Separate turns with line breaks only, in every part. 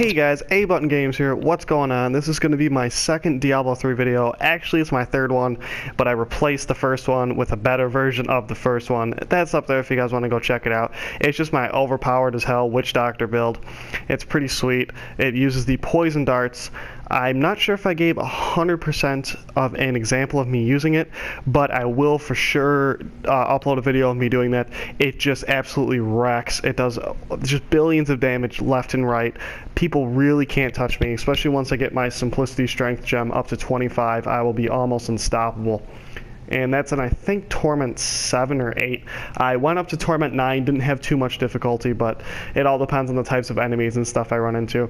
Hey guys, A Button Games here. What's going on? This is going to be my second Diablo 3 video. Actually, it's my third one, but I replaced the first one with a better version of the first one. That's up there if you guys want to go check it out. It's just my overpowered as hell Witch Doctor build. It's pretty sweet. It uses the poison darts. I'm not sure if I gave 100% of an example of me using it, but I will for sure upload a video of me doing that. It just absolutely wrecks. It does just billions of damage left and right. People really can't touch me, especially once I get my Simplicity Strength gem up to 25. I will be almost unstoppable. And that's in, I think, Torment 7 or 8. I went up to Torment 9, didn't have too much difficulty, but it all depends on the types of enemies and stuff I run into.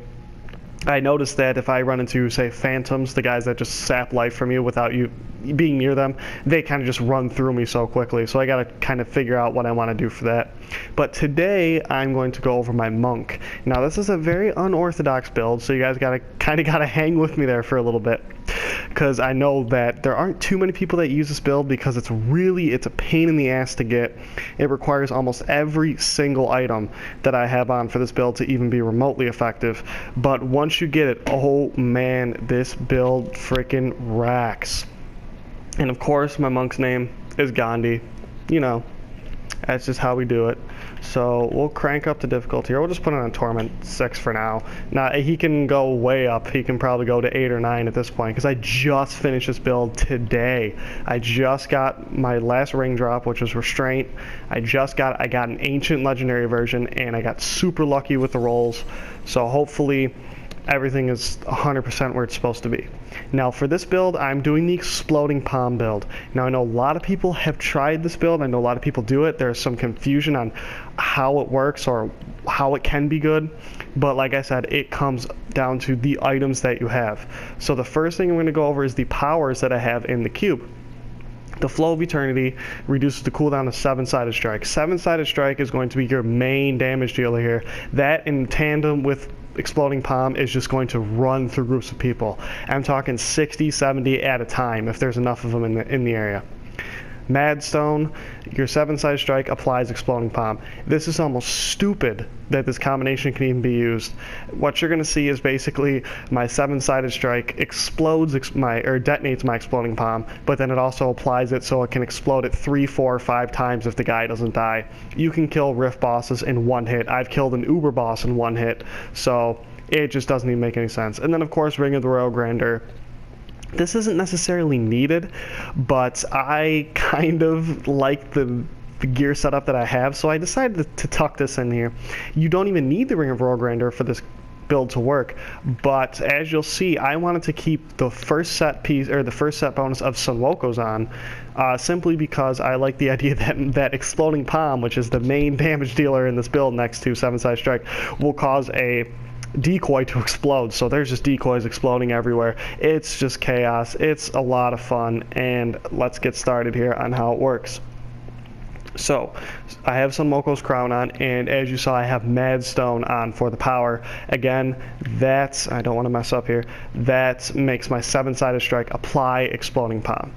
I noticed that if I run into, say, phantoms, the guys that just sap life from you without you being near them, they kind of just run through me so quickly. So I got to kind of figure out what I want to do for that. But today I'm going to go over my monk. Now this is a very unorthodox build, so you guys kind of got to hang with me there for a little bit, because I know that there aren't too many people that use this build because it's a pain in the ass to get. It requires almost every single item that I have on for this build to even be remotely effective. But once you get it, oh man, this build freaking racks. And of course my monk's name is Gandhi. You know, that's just how we do it. So we'll crank up the difficulty, or we'll just put it on Torment 6 for now. Now he can go way up. He can probably go to 8 or 9 at this point, because I just finished this build today. I just got my last ring drop, which was Restraint. I got an ancient legendary version, and I got super lucky with the rolls. So hopefully everything is 100% where it's supposed to be. Now for this build, I'm doing the Exploding Palm build. Now I know a lot of people have tried this build. I know a lot of people do it. There's some confusion on how it works or how it can be good. But like I said, it comes down to the items that you have. So the first thing I'm going to go over is the powers that I have in the cube. The Flow of Eternity reduces the cooldown to 7-sided strike. 7-sided strike is going to be your main damage dealer here. That in tandem with Exploding Palm is just going to run through groups of people. I'm talking 60, 70 at a time if there's enough of them in the area. Madstone, your 7-sided strike applies Exploding Palm. This is almost stupid that this combination can even be used. What you're going to see is basically my 7-sided strike explodes detonates my Exploding Palm, but then it also applies it so it can explode it 3, 4, 5 times if the guy doesn't die. You can kill Rift bosses in one hit. I've killed an Uber boss in one hit, so it just doesn't even make any sense. And then of course Ring of the Royal Grandeur. This isn't necessarily needed, but I kind of like the gear setup that I have, so I decided to tuck this in here. You don't even need the Ring of Royal Grandeur for this build to work, but as you'll see, I wanted to keep the first set piece, or the first set bonus of Sunwoko's on, simply because I like the idea that Exploding Palm, which is the main damage dealer in this build next to 7-sided strike, will cause a decoy to explode. So there's just decoys exploding everywhere. It's just chaos. It's a lot of fun, and let's get started here on how it works. So I have Sunwoko's crown on, and as you saw, I have Madstone on for the power. Again, I don't want to mess up here, that makes my 7-sided strike apply Exploding Palm.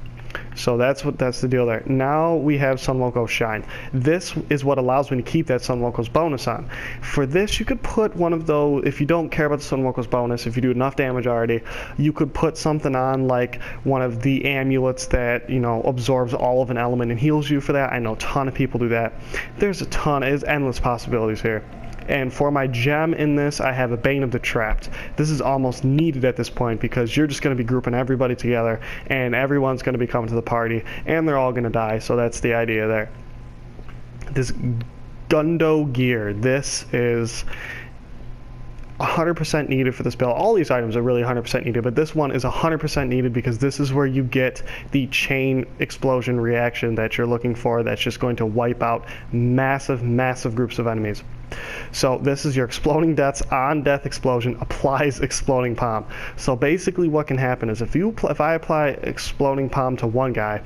So that's the deal there. Now we have Sunwoko's Shine. This is what allows me to keep that Sunwoko's bonus on. For this, you could put one of those, if you don't care about the Sunwoko's bonus, if you do enough damage already, you could put something on like one of the amulets that, you know, absorbs all of an element and heals you for that. I know a ton of people do that. There's endless possibilities here. And for my gem in this, I have a Bane of the Trapped. This is almost needed at this point because you're just going to be grouping everybody together, and everyone's going to be coming to the party, and they're all going to die, so that's the idea there. This Gundo gear, this is 100% needed for this build. All these items are really 100% needed, but this one is 100% needed because this is where you get the chain explosion reaction that you're looking for, that's just going to wipe out massive, massive groups of enemies. So this is your Exploding Deaths on Death Explosion applies Exploding Palm. So basically what can happen is if I apply Exploding Palm to one guy,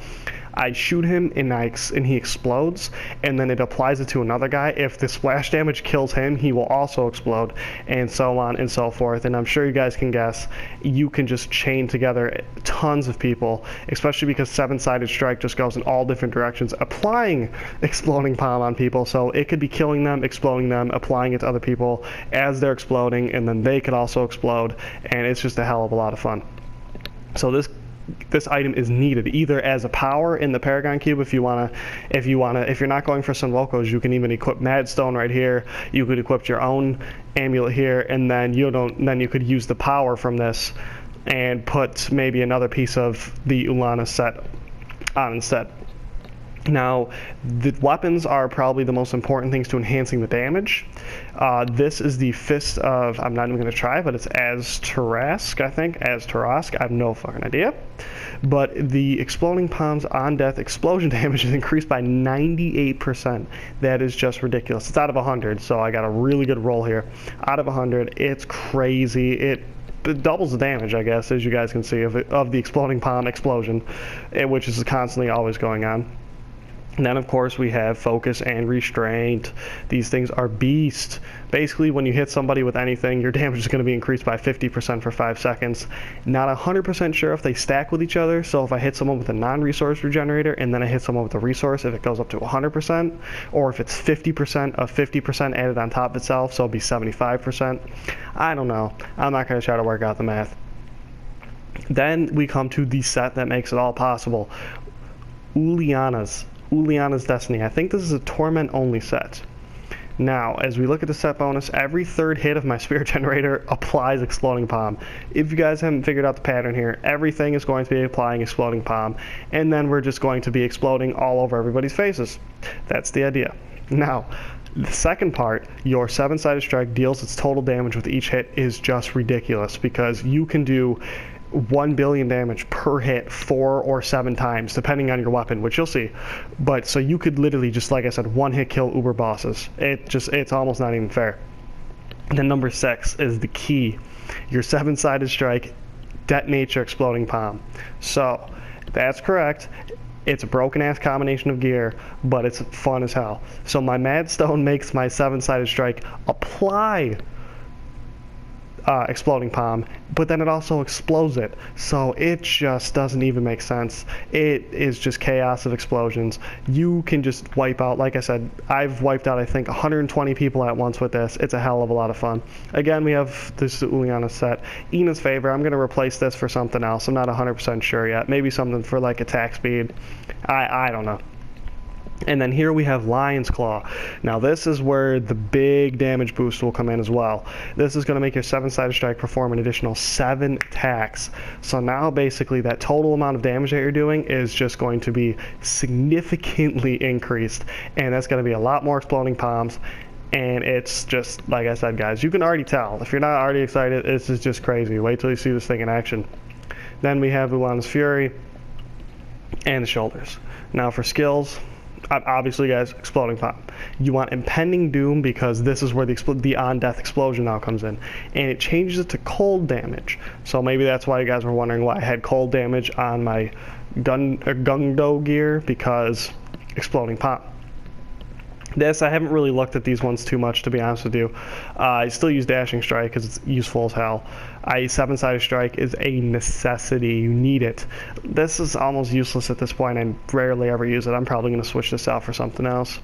I shoot him and he explodes, and then it applies it to another guy. If the splash damage kills him, he will also explode, and so on and so forth. And I'm sure you guys can guess, you can just chain together tons of people, especially because 7-sided strike just goes in all different directions, applying exploding palm on people. So it could be killing them, exploding them, applying it to other people as they're exploding, and then they could also explode, and it's just a hell of a lot of fun. So this item is needed either as a power in the Paragon Cube if you're not going for Sun Wokos, you can even equip Mad Stone right here. You could equip your own amulet here, and then you could use the power from this and put maybe another piece of the Ulana set on instead. Now, the weapons are probably the most important things to enhancing the damage. This is the Fist of, I'm not even going to try, but it's Aztarask, I think. Aztarask, I have no fucking idea. But the Exploding Palm's on-death explosion damage is increased by 98%. That is just ridiculous. It's out of 100, so I got a really good roll here. Out of 100, it's crazy. It doubles the damage, I guess, as you guys can see, of the Exploding Palm explosion, which is constantly always going on. And then, of course, we have Focus and Restraint. These things are beast. Basically, when you hit somebody with anything, your damage is going to be increased by 50% for 5 seconds. Not 100% sure if they stack with each other, so if I hit someone with a non-resource regenerator and then I hit someone with a resource, if it goes up to 100%, or if it's 50% of 50% added on top of itself, so it'll be 75%. I don't know. I'm not going to try to work out the math. Then we come to the set that makes it all possible. Uliana's Destiny. I think this is a Torment only set. Now, as we look at the set bonus, every third hit of my Spirit Generator applies Exploding Palm. If you guys haven't figured out the pattern here, everything is going to be applying Exploding Palm, and then we're just going to be exploding all over everybody's faces. That's the idea. Now, the second part, your 7-sided strike deals its total damage with each hit, is just ridiculous, because you can do 1 billion damage per hit 4 or 7 times, depending on your weapon, which you'll see. But so you could literally just, like I said, one hit kill uber bosses. It's almost not even fair. And then number 6 is the key. Your 7-sided strike detonates your Exploding Palm. So that's correct. It's a broken ass combination of gear, but it's fun as hell. So my Mad Stone makes my 7-sided strike apply Exploding Palm, but then it also explodes it, so it just doesn't even make sense. It is just chaos of explosions. You can just wipe out, like I said, I've wiped out I think 120 people at once with this. It's a hell of a lot of fun. Again, we have this Uliana set. Ina's Favor, I'm going to replace this for something else. I'm not 100% sure yet. Maybe something for like attack speed. I don't know. And then here we have Lion's Claw. Now this is where the big damage boost will come in as well. This is going to make your 7-sided strike perform an additional 7 attacks. So now basically that total amount of damage that you're doing is just going to be significantly increased. And that's going to be a lot more Exploding Palms. And it's just, like I said, guys, you can already tell. If you're not already excited, this is just crazy. Wait till you see this thing in action. Then we have Ulana's Fury and the Shoulders. Now for skills, obviously, guys, Exploding Palm. You want Impending Doom because this is where the on-death explosion now comes in. And it changes it to cold damage. So maybe that's why you guys were wondering why I had cold damage on my Gungdo gear, because Exploding Palm. This, I haven't really looked at these ones too much, to be honest with you. I still use Dashing Strike because it's useful as hell. 7-sided strike is a necessity. You need it. This is almost useless at this point. I rarely ever use it. I'm probably going to switch this out for something else.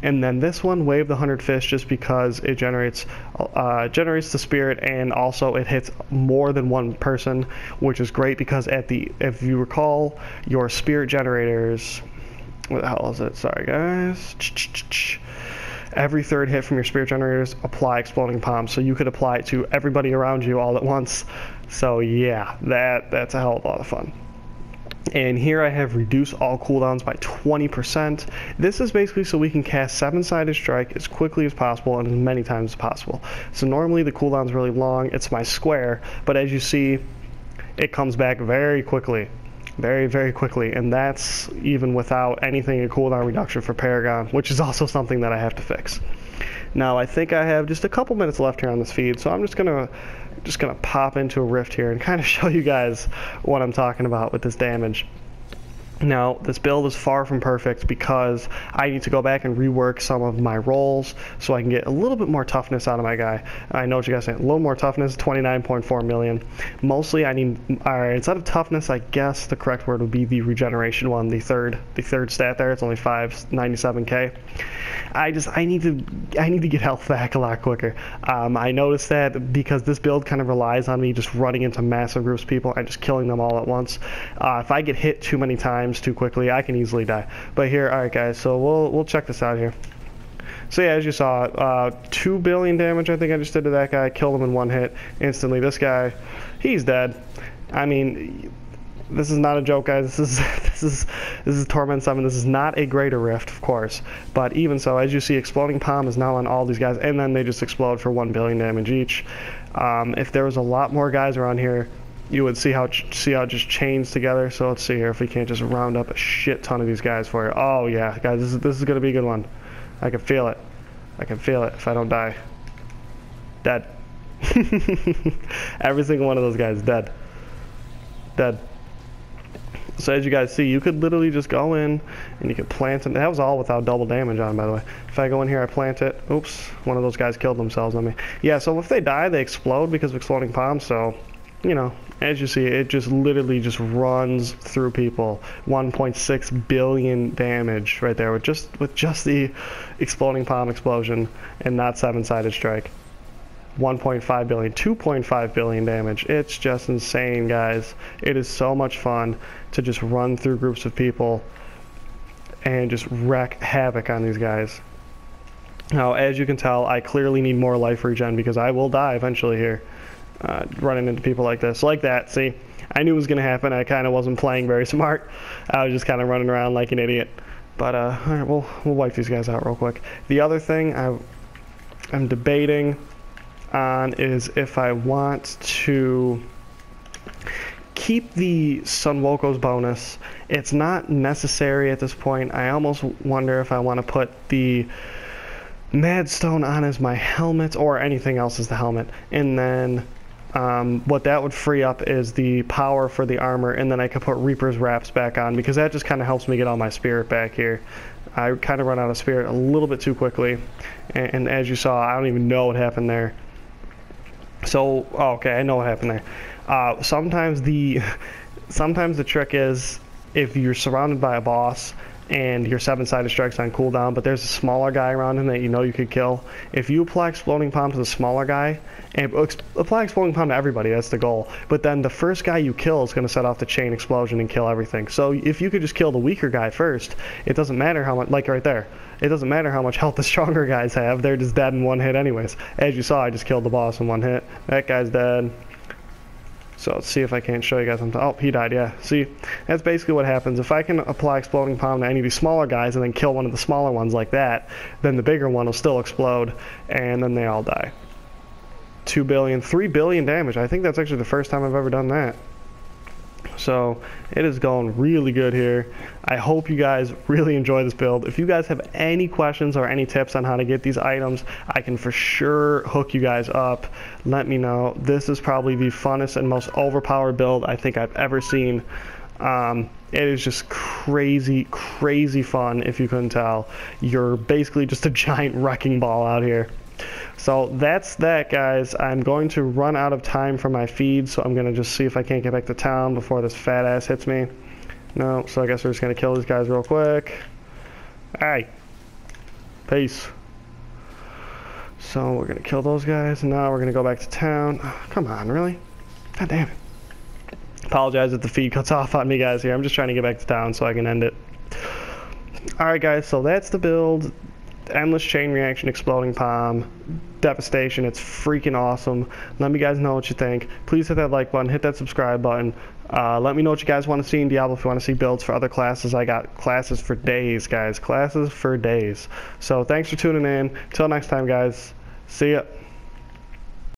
And then this one, Wave the 100 Fists, just because it generates the spirit, and also it hits more than one person, which is great because if you recall, your spirit generators, what the hell is it? Sorry, guys. Every third hit from your spirit generators apply Exploding Palm, so you could apply it to everybody around you all at once. So yeah, that's a hell of a lot of fun. And here I have reduced all cooldowns by 20%. This is basically so we can cast 7-sided strike as quickly as possible and as many times as possible. So normally the cooldown's really long. It's my square, but as you see, it comes back very quickly. Very, very quickly, and that's even without anything a cooldown reduction for Paragon, which is also something that I have to fix. Now I think I have just a couple minutes left here on this feed, so I'm just gonna pop into a rift here and kind of show you guys what I'm talking about with this damage. Now, this build is far from perfect because I need to go back and rework some of my rolls so I can get a little bit more toughness out of my guy. I know what you guys say, a little more toughness, 29.4 million. Mostly I need, alright, instead of toughness, I guess the correct word would be the regeneration one, the third stat there. It's only 597k. I need to get health back a lot quicker. I noticed that because this build kind of relies on me just running into massive groups of people and just killing them all at once. If I get hit too many times too quickly, I can easily die. But here, alright guys, so we'll check this out here. So yeah, as you saw, 2 billion damage I think I just did to that guy, killed him in one hit instantly. This guy, he's dead. I mean, this is not a joke, guys. This is Torment 7. This is not a greater rift, of course, but even so, as you see, Exploding Palm is now on all these guys, and then they just explode for 1 billion damage each. If there was a lot more guys around here, you would see how it just chains together. So let's see here if we can't just round up a shit ton of these guys for you. Oh yeah, guys, this is gonna be a good one. I can feel it. I can feel it if I don't die. Dead. Every single one of those guys dead. Dead. So as you guys see, you could literally just go in and you could plant it. That was all without double damage on, by the way. If I go in here, I plant it. Oops, one of those guys killed themselves on me. Yeah, so if they die, they explode because of Exploding Palm. So, you know, as you see, it just literally just runs through people. 1.6 billion damage right there with just the Exploding Palm explosion and not 7-sided strike. 1.5 billion, 2.5 billion damage. It's just insane, guys. It is so much fun to just run through groups of people and just wreak havoc on these guys. Now, as you can tell, I clearly need more life regen because I will die eventually here. Running into people like this, like that. See, I knew it was gonna happen. I kind of wasn't playing very smart. I was just kind of running around like an idiot. But all right, we'll wipe these guys out real quick. The other thing I'm debating on is if I want to keep the Sunwoko's bonus. It's not necessary at this point. I almost wonder if I want to put the Madstone on as my helmet or anything else as the helmet, and then what that would free up is the power for the armor, and then I could put Reaper's Wraps back on because that just kind of helps me get all my spirit back here. I kind of run out of spirit a little bit too quickly, and as you saw, I don't even know what happened there. So, okay, I know what happened there. Sometimes the trick is if you're surrounded by a boss and your 7-sided strike's on cooldown, but there's a smaller guy around him that you know you could kill. If you apply Exploding Palm to the smaller guy, and apply Exploding Palm to everybody, that's the goal. But then the first guy you kill is going to set off the chain explosion and kill everything. So if you could just kill the weaker guy first, it doesn't matter how much, like right there, it doesn't matter how much health the stronger guys have. They're just dead in one hit anyways. As you saw, I just killed the boss in one hit. That guy's dead. So let's see if I can't show you guys something. Oh, he died, yeah. See, that's basically what happens. If I can apply Exploding Palm to any of these smaller guys and then kill one of the smaller ones like that, then the bigger one will still explode, and then they all die. 2 billion, 3 billion damage. I think that's actually the first time I've ever done that. So it is going really good here. I hope you guys really enjoy this build. If you guys have any questions or any tips on how to get these items, I can for sure hook you guys up. Let me know. This is probably the funnest and most overpowered build I think I've ever seen. It is just crazy, crazy fun if you couldn't tell. You're basically just a giant wrecking ball out here. So that's that, guys. I'm going to run out of time for my feed, so I'm going to just see if I can't get back to town before this fat ass hits me. No, so I guess we're just going to kill these guys real quick. Alright. Peace. So we're going to kill those guys, and now we're going to go back to town. Oh, come on, really? God damn it. Apologize if the feed cuts off on me, guys, here. I'm just trying to get back to town so I can end it. Alright, guys, so that's the build. Endless Chain Reaction, Exploding Palm, Devastation. It's freaking awesome. Let me guys know what you think. Please hit that like button, hit that subscribe button. Let me know what you guys want to see in Diablo. If you want to see builds for other classes, I got classes for days, guys. Classes for days. So thanks for tuning in. Till next time, guys. See ya.